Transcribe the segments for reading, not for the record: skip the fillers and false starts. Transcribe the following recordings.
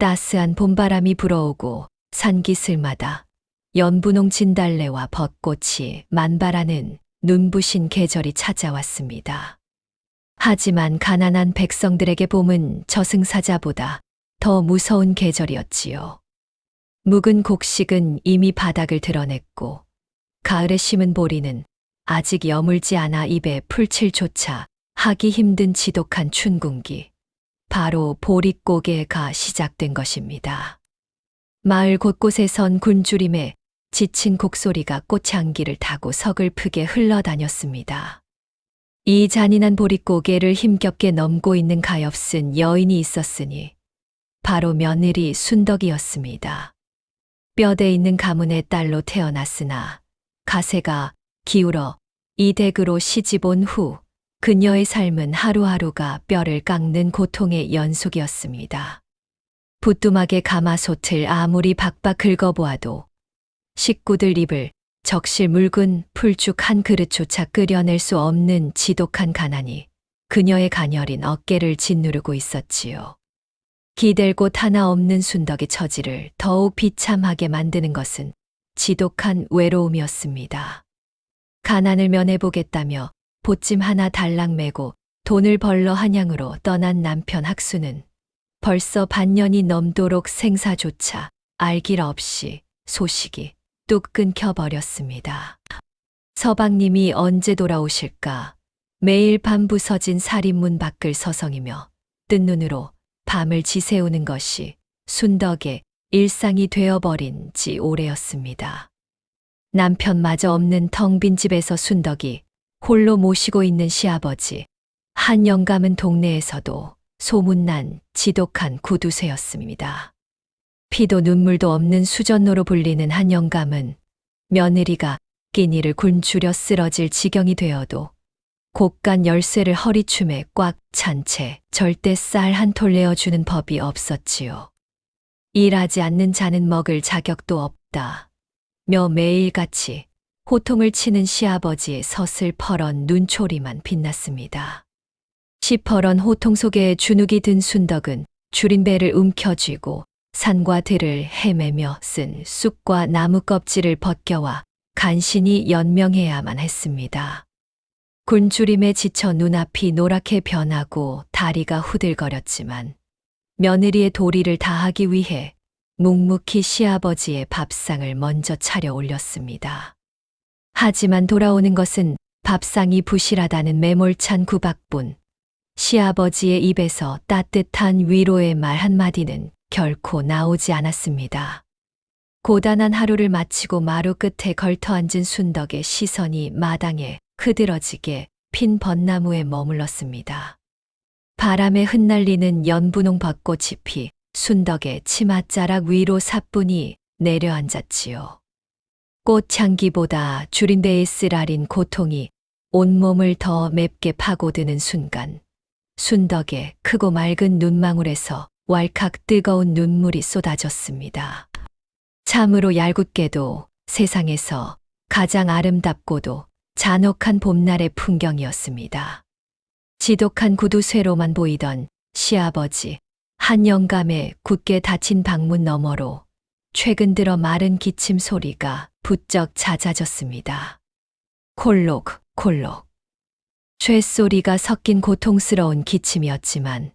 따스한 봄바람이 불어오고 산기슭마다 연분홍 진달래와 벚꽃이 만발하는 눈부신 계절이 찾아왔습니다. 하지만 가난한 백성들에게 봄은 저승사자보다 더 무서운 계절이었지요. 묵은 곡식은 이미 바닥을 드러냈고 가을에 심은 보리는 아직 여물지 않아 입에 풀칠조차 하기 힘든 지독한 춘궁기, 바로 보릿고개가 시작된 것입니다. 마을 곳곳에선 굶주림에 지친 곡소리가 꽃향기를 타고 서글프게 흘러다녔습니다. 이 잔인한 보릿고개를 힘겹게 넘고 있는 가엾은 여인이 있었으니 바로 며느리 순덕이었습니다. 뼈대 있는 가문의 딸로 태어났으나 가세가 기울어 이 댁으로 시집 온 후 그녀의 삶은 하루하루가 뼈를 깎는 고통의 연속이었습니다. 부뚜막의 가마솥을 아무리 박박 긁어보아도 식구들 입을 적실 묽은 풀죽 한 그릇조차 끓여낼 수 없는 지독한 가난이 그녀의 가녀린 어깨를 짓누르고 있었지요. 기댈 곳 하나 없는 순덕의 처지를 더욱 비참하게 만드는 것은 지독한 외로움이었습니다. 가난을 면해보겠다며 보찜 하나 달랑 메고 돈을 벌러 한양으로 떠난 남편 학수는 벌써 반년이 넘도록 생사조차 알 길 없이 소식이 뚝 끊겨버렸습니다. 서방님이 언제 돌아오실까? 매일 밤 부서진 살인문 밖을 서성이며 뜬 눈으로 밤을 지새우는 것이 순덕의 일상이 되어버린 지 오래였습니다. 남편마저 없는 텅 빈 집에서 순덕이 홀로 모시고 있는 시아버지, 한 영감은 동네에서도 소문난 지독한 구두쇠였습니다. 피도 눈물도 없는 수전노로 불리는 한 영감은 며느리가 끼니를 굶주려 쓰러질 지경이 되어도 곡간 열쇠를 허리춤에 꽉 찬 채 절대 쌀 한 톨 내어주는 법이 없었지요. 일하지 않는 자는 먹을 자격도 없다. 매일같이 호통을 치는 시아버지의 서슬퍼런 눈초리만 빛났습니다. 시퍼런 호통 속에 주눅이 든 순덕은 줄임배를 움켜쥐고 산과 들을 헤매며 쓴 쑥과 나무 껍질을 벗겨와 간신히 연명해야만 했습니다. 굶주림에 지쳐 눈앞이 노랗게 변하고 다리가 후들거렸지만 며느리의 도리를 다하기 위해 묵묵히 시아버지의 밥상을 먼저 차려 올렸습니다. 하지만 돌아오는 것은 밥상이 부실하다는 매몰찬 구박뿐, 시아버지의 입에서 따뜻한 위로의 말 한마디는 결코 나오지 않았습니다. 고단한 하루를 마치고 마루 끝에 걸터앉은 순덕의 시선이 마당에 흐드러지게 핀 벚나무에 머물렀습니다. 바람에 흩날리는 연분홍 벚꽃잎이 순덕의 치맛자락 위로 사뿐히 내려앉았지요. 꽃향기보다 줄임배의 쓰라린 고통이 온몸을 더 맵게 파고드는 순간 순덕의 크고 맑은 눈망울에서 왈칵 뜨거운 눈물이 쏟아졌습니다. 참으로 얄궂게도 세상에서 가장 아름답고도 잔혹한 봄날의 풍경이었습니다. 지독한 구두쇠로만 보이던 시아버지 한 영감의 굳게 닫힌 방문 너머로 최근 들어 마른 기침 소리가 부쩍 잦아졌습니다. 콜록 콜록. 쇳소리가 섞인 고통스러운 기침이었지만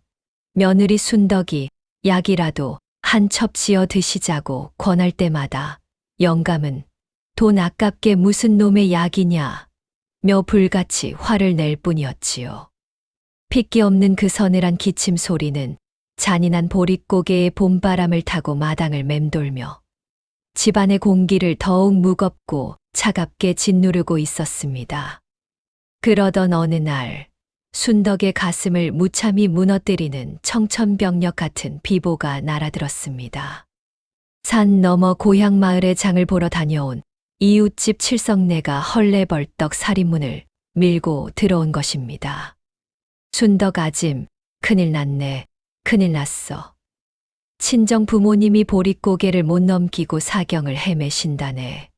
며느리 순덕이 약이라도 한 첩 지어 드시자고 권할 때마다 영감은 돈 아깝게 무슨 놈의 약이냐 며 불같이 화를 낼 뿐이었지요. 핏기 없는 그 서늘한 기침 소리는 잔인한 보릿고개의 봄바람을 타고 마당을 맴돌며 집안의 공기를 더욱 무겁고 차갑게 짓누르고 있었습니다. 그러던 어느 날 순덕의 가슴을 무참히 무너뜨리는 청천벽력 같은 비보가 날아들었습니다. 산 너머 고향 마을에 장을 보러 다녀온 이웃집 칠성네가 헐레벌떡 살인문을 밀고 들어온 것입니다. 순덕 아짐, 큰일 났네, 큰일 났어. 친정 부모님이 보릿고개를 못 넘기고 사경을 헤매신다네.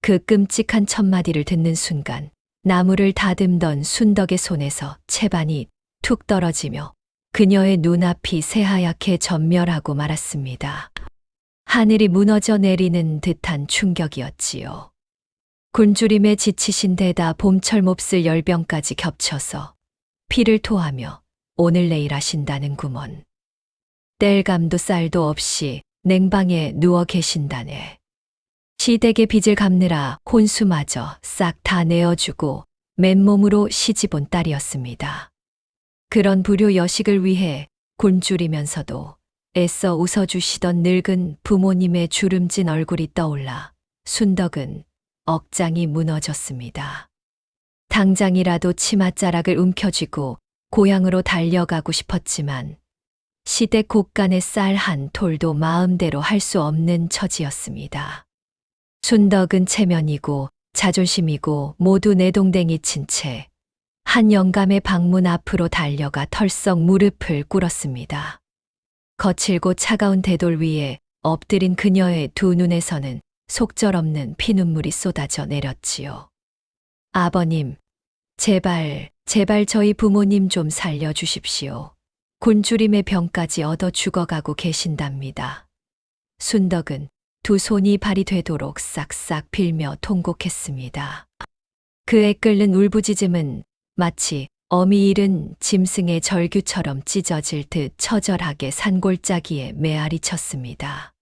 그 끔찍한 첫마디를 듣는 순간 나무를 다듬던 순덕의 손에서 채반이 툭 떨어지며 그녀의 눈앞이 새하얗게 전멸하고 말았습니다. 하늘이 무너져 내리는 듯한 충격이었지요. 굶주림에 지치신 데다 봄철 몹쓸 열병까지 겹쳐서 피를 토하며 오늘 내일 하신다는 구먼. 땔감도 쌀도 없이 냉방에 누워 계신다네. 시댁의 빚을 갚느라 혼수마저 싹 다 내어주고 맨몸으로 시집온 딸이었습니다. 그런 불효 여식을 위해 굶주리면서도 애써 웃어주시던 늙은 부모님의 주름진 얼굴이 떠올라 순덕은 억장이 무너졌습니다. 당장이라도 치맛자락을 움켜쥐고 고향으로 달려가고 싶었지만 시댁 곳간의 쌀 한 톨도 마음대로 할 수 없는 처지였습니다. 순덕은 체면이고 자존심이고 모두 내동댕이 친 채 한 영감의 방문 앞으로 달려가 털썩 무릎을 꿇었습니다. 거칠고 차가운 대돌 위에 엎드린 그녀의 두 눈에서는 속절없는 피눈물이 쏟아져 내렸지요. 아버님, 제발 저희 부모님 좀 살려주십시오. 굶주림의 병까지 얻어 죽어가고 계신답니다. 순덕은 두 손이 발이 되도록 싹싹 빌며 통곡했습니다. 그의 끓는 울부짖음은 마치 어미 잃은 짐승의 절규처럼 찢어질 듯 처절하게 산골짜기에 메아리 쳤습니다.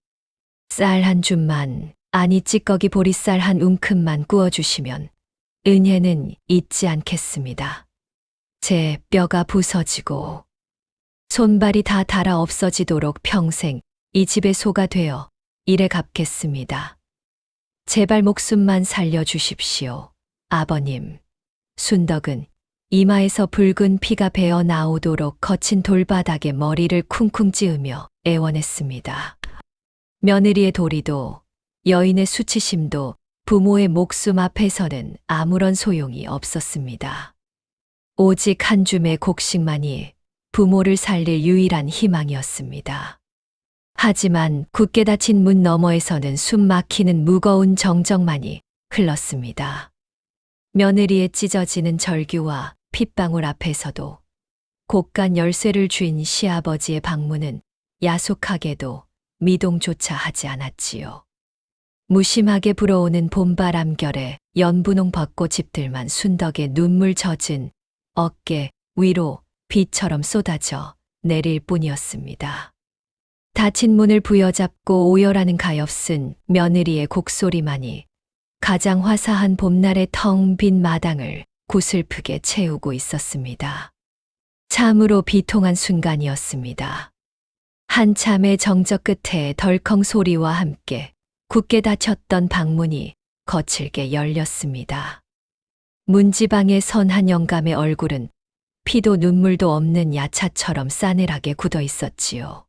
쌀 한 줌만, 아니 찌꺼기 보리쌀 한 움큼만 구워주시면 은혜는 잊지 않겠습니다. 제 뼈가 부서지고 손발이 다 닳아 없어지도록 평생 이 집의 소가 되어 일에 갚겠습니다. 제발 목숨만 살려주십시오. 아버님. 순덕은 이마에서 붉은 피가 배어 나오도록 거친 돌바닥에 머리를 쿵쿵 찌으며 애원했습니다. 며느리의 도리도 여인의 수치심도 부모의 목숨 앞에서는 아무런 소용이 없었습니다. 오직 한 줌의 곡식만이 부모를 살릴 유일한 희망이었습니다. 하지만 굳게 닫힌 문 너머에서는 숨 막히는 무거운 정적만이 흘렀습니다. 며느리의 찢어지는 절규와 핏방울 앞에서도 곳간 열쇠를 쥔 시아버지의 방문은 야속하게도 미동조차 하지 않았지요. 무심하게 불어오는 봄바람결에 연분홍 벚꽃잎들만 순덕의 눈물 젖은 어깨 위로 비처럼 쏟아져 내릴 뿐이었습니다. 닫힌 문을 부여잡고 오열하는 가엾은 며느리의 곡소리만이 가장 화사한 봄날의 텅 빈 마당을 구슬프게 채우고 있었습니다. 참으로 비통한 순간이었습니다. 한참의 정적 끝에 덜컹 소리와 함께 굳게 닫혔던 방문이 거칠게 열렸습니다. 문지방에 선 한 영감의 얼굴은 피도 눈물도 없는 야차처럼 싸늘하게 굳어 있었지요.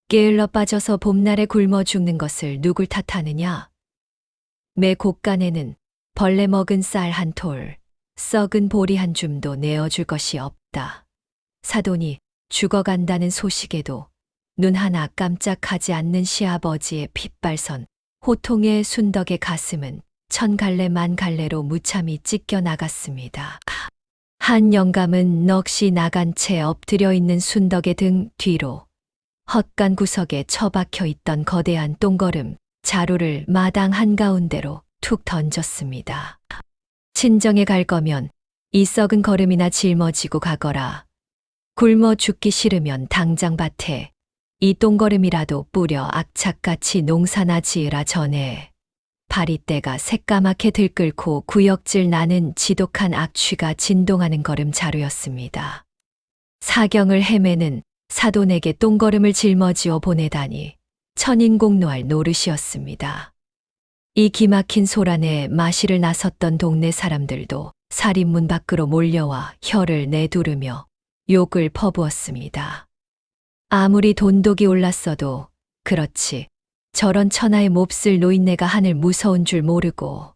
게을러 빠져서 봄날에 굶어 죽는 것을 누굴 탓하느냐? 매 곳간에는 벌레 먹은 쌀 한 톨, 썩은 보리 한 줌도 내어줄 것이 없다. 사돈이 죽어간다는 소식에도 눈 하나 깜짝하지 않는 시아버지의 핏발선, 호통의 순덕의 가슴은 천 갈래 만 갈래로 무참히 찢겨 나갔습니다. 한 영감은 넋이 나간 채 엎드려 있는 순덕의 등 뒤로 헛간 구석에 처박혀 있던 거대한 똥거름 자루를 마당 한가운데로 툭 던졌습니다. 친정에 갈 거면 이 썩은 거름이나 짊어지고 가거라. 굶어 죽기 싫으면 당장 밭에 이 똥거름이라도 뿌려 악착같이 농사나 지으라 전에. 바리떼가 새까맣게 들끓고 구역질 나는 지독한 악취가 진동하는 거름 자루였습니다. 사경을 헤매는 사돈에게 똥거름을 짊어지어 보내다니 천인공노할 노릇이었습니다. 이 기막힌 소란에 마시를 나섰던 동네 사람들도 살인문 밖으로 몰려와 혀를 내두르며 욕을 퍼부었습니다. 아무리 돈독이 올랐어도 그렇지 저런 천하의 몹쓸 노인네가 하늘 무서운 줄 모르고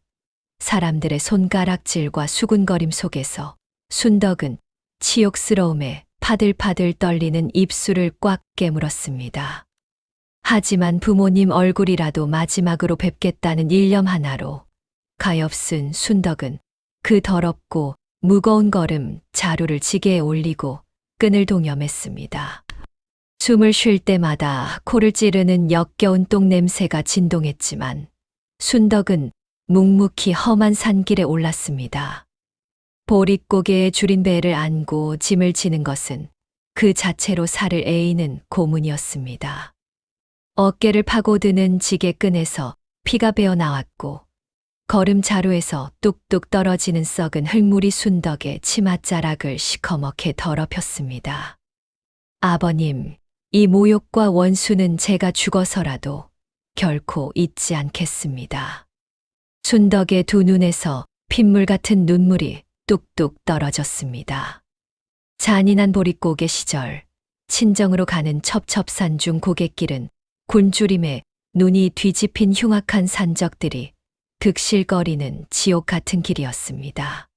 사람들의 손가락질과 수군거림 속에서 순덕은 치욕스러움에 파들파들 떨리는 입술을 꽉 깨물었습니다. 하지만 부모님 얼굴이라도 마지막으로 뵙겠다는 일념 하나로 가엾은 순덕은 그 더럽고 무거운 걸음 자루를 지게에 올리고 끈을 동여맸습니다. 숨을 쉴 때마다 코를 찌르는 역겨운 똥 냄새가 진동했지만 순덕은 묵묵히 험한 산길에 올랐습니다. 보릿고개에 줄인 배를 안고 짐을 지는 것은 그 자체로 살을 에이는 고문이었습니다. 어깨를 파고드는 지게끈에서 피가 배어 나왔고 걸음 자루에서 뚝뚝 떨어지는 썩은 흙물이 순덕의 치맛자락을 시커멓게 더럽혔습니다. 아버님, 이 모욕과 원수는 제가 죽어서라도 결코 잊지 않겠습니다. 순덕의 두 눈에서 핏물 같은 눈물이 뚝뚝 떨어졌습니다. 잔인한 보릿고개 시절, 친정으로 가는 첩첩산 중 고갯길은 굴주림에 눈이 뒤집힌 흉악한 산적들이 극실거리는 지옥 같은 길이었습니다.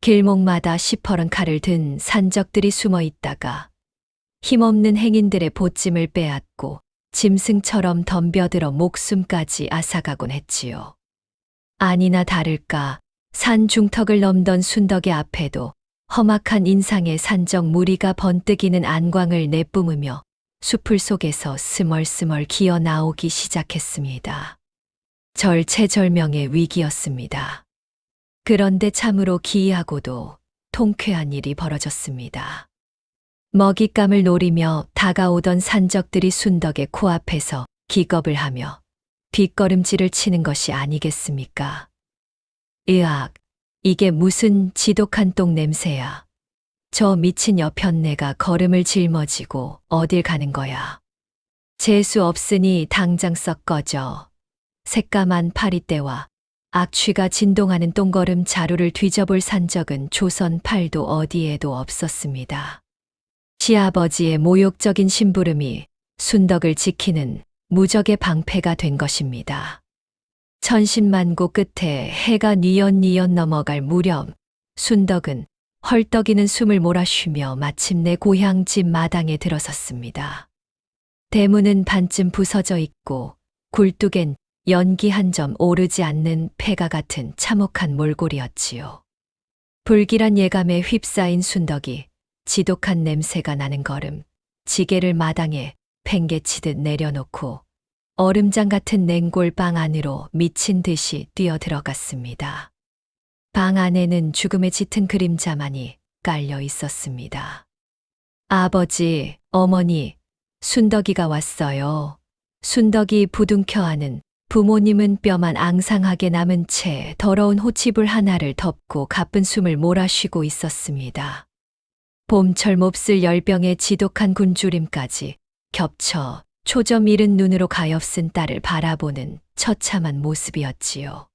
길목마다 시퍼런 칼을 든 산적들이 숨어 있다가 힘없는 행인들의 보찜을 빼앗고 짐승처럼 덤벼들어 목숨까지 앗아가곤 했지요. 아니나 다를까 산 중턱을 넘던 순덕의 앞에도 험악한 인상의 산적 무리가 번뜩이는 안광을 내뿜으며 수풀 속에서 스멀스멀 기어 나오기 시작했습니다. 절체절명의 위기였습니다. 그런데 참으로 기이하고도 통쾌한 일이 벌어졌습니다. 먹잇감을 노리며 다가오던 산적들이 순덕의 코앞에서 기겁을 하며 뒷걸음질을 치는 것이 아니겠습니까? 으악, 이게 무슨 지독한 똥 냄새야. 저 미친 여편네가 걸음을 짊어지고 어딜 가는 거야. 재수 없으니 당장 썩 꺼져. 새까만 파리떼와 악취가 진동하는 똥걸음 자루를 뒤져볼 산적은 조선 팔도 어디에도 없었습니다. 시아버지의 모욕적인 심부름이 순덕을 지키는 무적의 방패가 된 것입니다. 천신만고 끝에 해가 뉘엿뉘엿 넘어갈 무렵 순덕은 헐떡이는 숨을 몰아쉬며 마침내 고향 집 마당에 들어섰습니다. 대문은 반쯤 부서져 있고 굴뚝엔 연기 한 점 오르지 않는 폐가 같은 참혹한 몰골이었지요. 불길한 예감에 휩싸인 순덕이 지독한 냄새가 나는 걸음, 지게를 마당에 팽개치듯 내려놓고 얼음장 같은 냉골 방 안으로 미친 듯이 뛰어들어갔습니다. 방 안에는 죽음의 짙은 그림자만이 깔려 있었습니다. 아버지, 어머니, 순덕이가 왔어요. 순덕이 부둥켜안은 부모님은 뼈만 앙상하게 남은 채 더러운 호치불 하나를 덮고 가쁜 숨을 몰아쉬고 있었습니다. 봄철 몹쓸 열병의 지독한 굶주림까지 겹쳐 초점 잃은 눈으로 가엾은 딸을 바라보는 처참한 모습이었지요.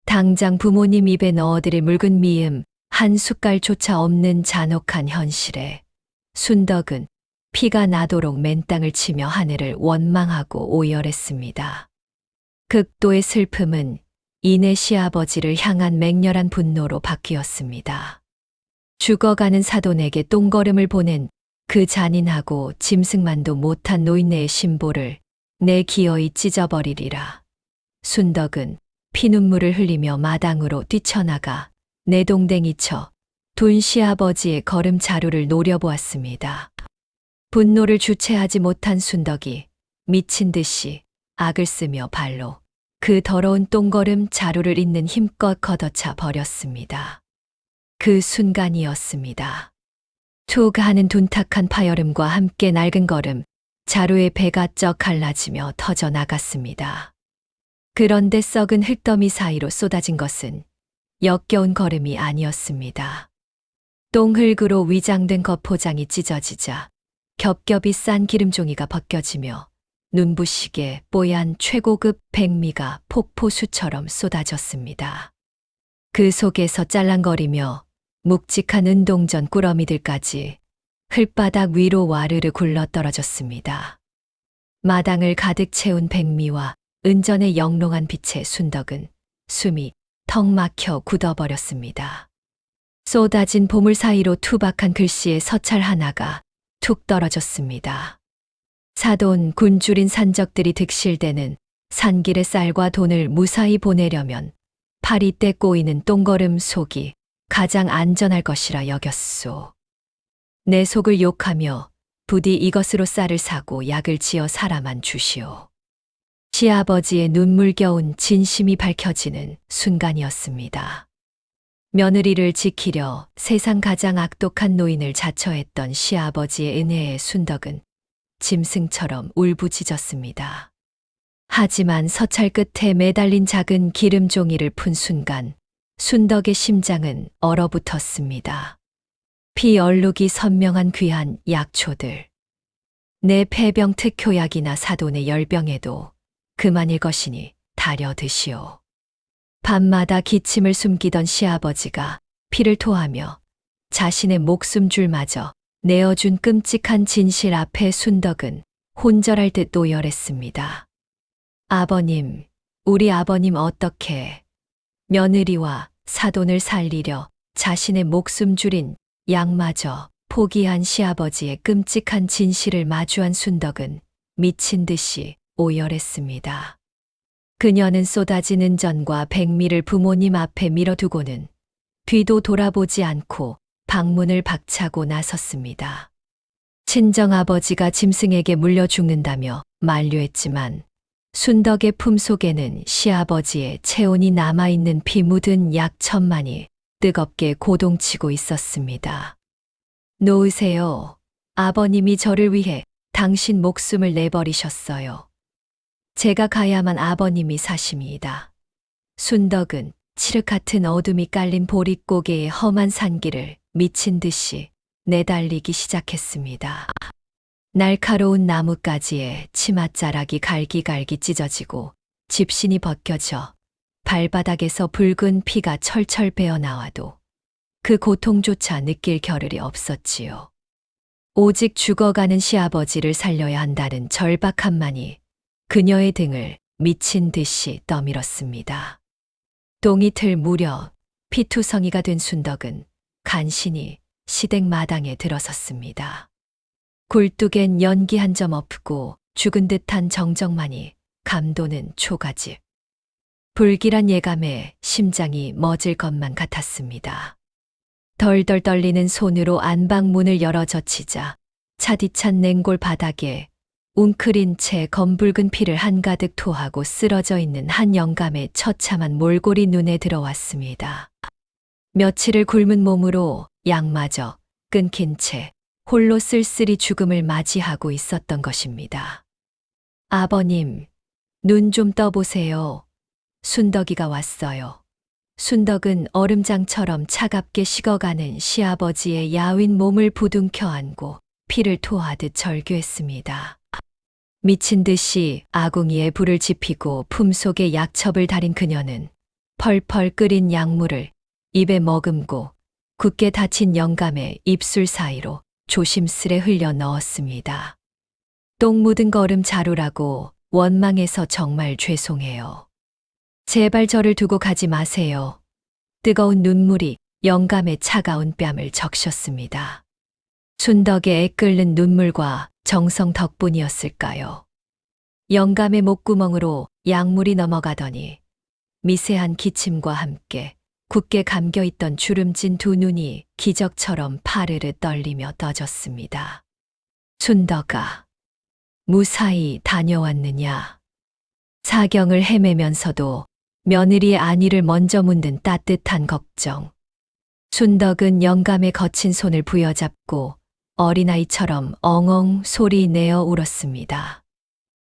당장 부모님 입에 넣어드릴 묽은 미음 한 숟갈조차 없는 잔혹한 현실에 순덕은 피가 나도록 맨땅을 치며 하늘을 원망하고 오열했습니다. 극도의 슬픔은 이내 시아버지를 향한 맹렬한 분노로 바뀌었습니다. 죽어가는 사돈에게 똥걸음을 보낸 그 잔인하고 짐승만도 못한 노인네의 심보를 내 기어이 찢어버리리라. 순덕은 피눈물을 흘리며 마당으로 뛰쳐나가 내동댕이 쳐 둔 시아버지의 걸음 자루를 노려보았습니다. 분노를 주체하지 못한 순덕이 미친 듯이 악을 쓰며 발로 그 더러운 똥걸음 자루를 잇는 힘껏 걷어차 버렸습니다. 그 순간이었습니다. 툭 하는 둔탁한 파열음과 함께 낡은 걸음, 자루의 배가 쩍 갈라지며 터져 나갔습니다. 그런데 썩은 흙더미 사이로 쏟아진 것은 역겨운 걸음이 아니었습니다. 똥흙으로 위장된 겉포장이 찢어지자 겹겹이 싼 기름종이가 벗겨지며 눈부시게 뽀얀 최고급 백미가 폭포수처럼 쏟아졌습니다. 그 속에서 짤랑거리며 묵직한 은동전 꾸러미들까지 흙바닥 위로 와르르 굴러 떨어졌습니다. 마당을 가득 채운 백미와 은전의 영롱한 빛에 순덕은 숨이 턱 막혀 굳어버렸습니다. 쏟아진 보물 사이로 투박한 글씨의 서찰 하나가 툭 떨어졌습니다. 사돈 굶주린 산적들이 득실대는 산길의 쌀과 돈을 무사히 보내려면 파리떼 꼬이는 똥걸음 속이 가장 안전할 것이라 여겼소. 내 속을 욕하며 부디 이것으로 쌀을 사고 약을 지어 사라만 주시오. 시아버지의 눈물겨운 진심이 밝혀지는 순간이었습니다. 며느리를 지키려 세상 가장 악독한 노인을 자처했던 시아버지의 은혜에 순덕은 짐승처럼 울부짖었습니다. 하지만 서찰 끝에 매달린 작은 기름종이를 푼 순간 순덕의 심장은 얼어붙었습니다. 피 얼룩이 선명한 귀한 약초들. 내 폐병 특효약이나 사돈의 열병에도 그만일 것이니 다려 드시오. 밤마다 기침을 숨기던 시아버지가 피를 토하며 자신의 목숨줄마저 내어준 끔찍한 진실 앞에 순덕은 혼절할 듯 노열했습니다. 아버님, 우리 아버님 어떻게 며느리와 사돈을 살리려 자신의 목숨줄인 약마저 포기한 시아버지의 끔찍한 진실을 마주한 순덕은 미친 듯이 오열했습니다. 그녀는 쏟아지는 전과 백미를 부모님 앞에 밀어두고는 뒤도 돌아보지 않고 방문을 박차고 나섰습니다. 친정아버지가 짐승에게 물려 죽는다며 만류했지만 순덕의 품속에는 시아버지의 체온이 남아있는 피 묻은 약 1000만이 뜨겁게 고동치고 있었습니다. 놓으세요. 아버님이 저를 위해 당신 목숨을 내버리셨어요. 제가 가야만 아버님이 사심이다. 순덕은 칠흑 같은 어둠이 깔린 보릿고개의 험한 산길을 미친 듯이 내달리기 시작했습니다. 날카로운 나뭇가지에 치맛자락이 갈기갈기 찢어지고 집신이 벗겨져 발바닥에서 붉은 피가 철철 배어나와도 그 고통조차 느낄 겨를이 없었지요. 오직 죽어가는 시아버지를 살려야 한다는 절박함만이 그녀의 등을 미친 듯이 떠밀었습니다. 동이틀 무렵 피투성이가 된 순덕은 간신히 시댁 마당에 들어섰습니다. 굴뚝엔 연기 한 점 없고 죽은 듯한 정적만이 감도는 초가집. 불길한 예감에 심장이 멎을 것만 같았습니다. 덜덜 떨리는 손으로 안방문을 열어 젖히자 차디찬 냉골 바닥에 웅크린 채 검붉은 피를 한가득 토하고 쓰러져 있는 한 영감의 처참한 몰골이 눈에 들어왔습니다. 며칠을 굶은 몸으로 약마저 끊긴 채 홀로 쓸쓸히 죽음을 맞이하고 있었던 것입니다. 아버님, 눈 좀 떠보세요. 순덕이가 왔어요. 순덕은 얼음장처럼 차갑게 식어가는 시아버지의 야윈 몸을 부둥켜 안고 피를 토하듯 절규했습니다. 미친 듯이 아궁이에 불을 지피고 품속에 약첩을 달인 그녀는 펄펄 끓인 약물을 입에 머금고 굳게 닫힌 영감의 입술 사이로 조심스레 흘려 넣었습니다. 똥 묻은 거름 자루라고 원망해서 정말 죄송해요. 제발 저를 두고 가지 마세요. 뜨거운 눈물이 영감의 차가운 뺨을 적셨습니다. 순덕의 애끓는 눈물과 정성 덕분이었을까요? 영감의 목구멍으로 약물이 넘어가더니 미세한 기침과 함께 굳게 감겨있던 주름진 두 눈이 기적처럼 파르르 떨리며 떠졌습니다. 순덕아, 무사히 다녀왔느냐? 사경을 헤매면서도 며느리의 안위를 먼저 묻는 따뜻한 걱정. 순덕은 영감의 거친 손을 부여잡고 어린아이처럼 엉엉 소리 내어 울었습니다.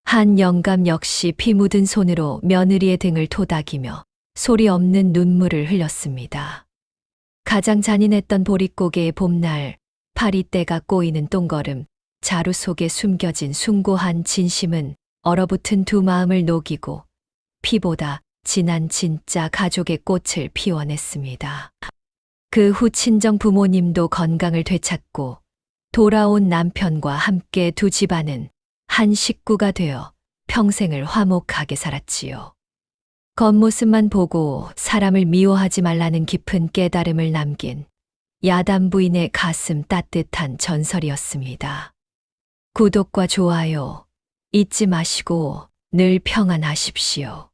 한 영감 역시 피 묻은 손으로 며느리의 등을 토닥이며 소리 없는 눈물을 흘렸습니다. 가장 잔인했던 보릿고개의 봄날, 파리떼가 꼬이는 똥거름, 자루 속에 숨겨진 숭고한 진심은 얼어붙은 두 마음을 녹이고 피보다 진한 진짜 가족의 꽃을 피워냈습니다. 그 후 친정 부모님도 건강을 되찾고 돌아온 남편과 함께 두 집안은 한 식구가 되어 평생을 화목하게 살았지요. 겉모습만 보고 사람을 미워하지 말라는 깊은 깨달음을 남긴 야단 부인의 가슴 따뜻한 전설이었습니다. 구독과 좋아요 잊지 마시고 늘 평안하십시오.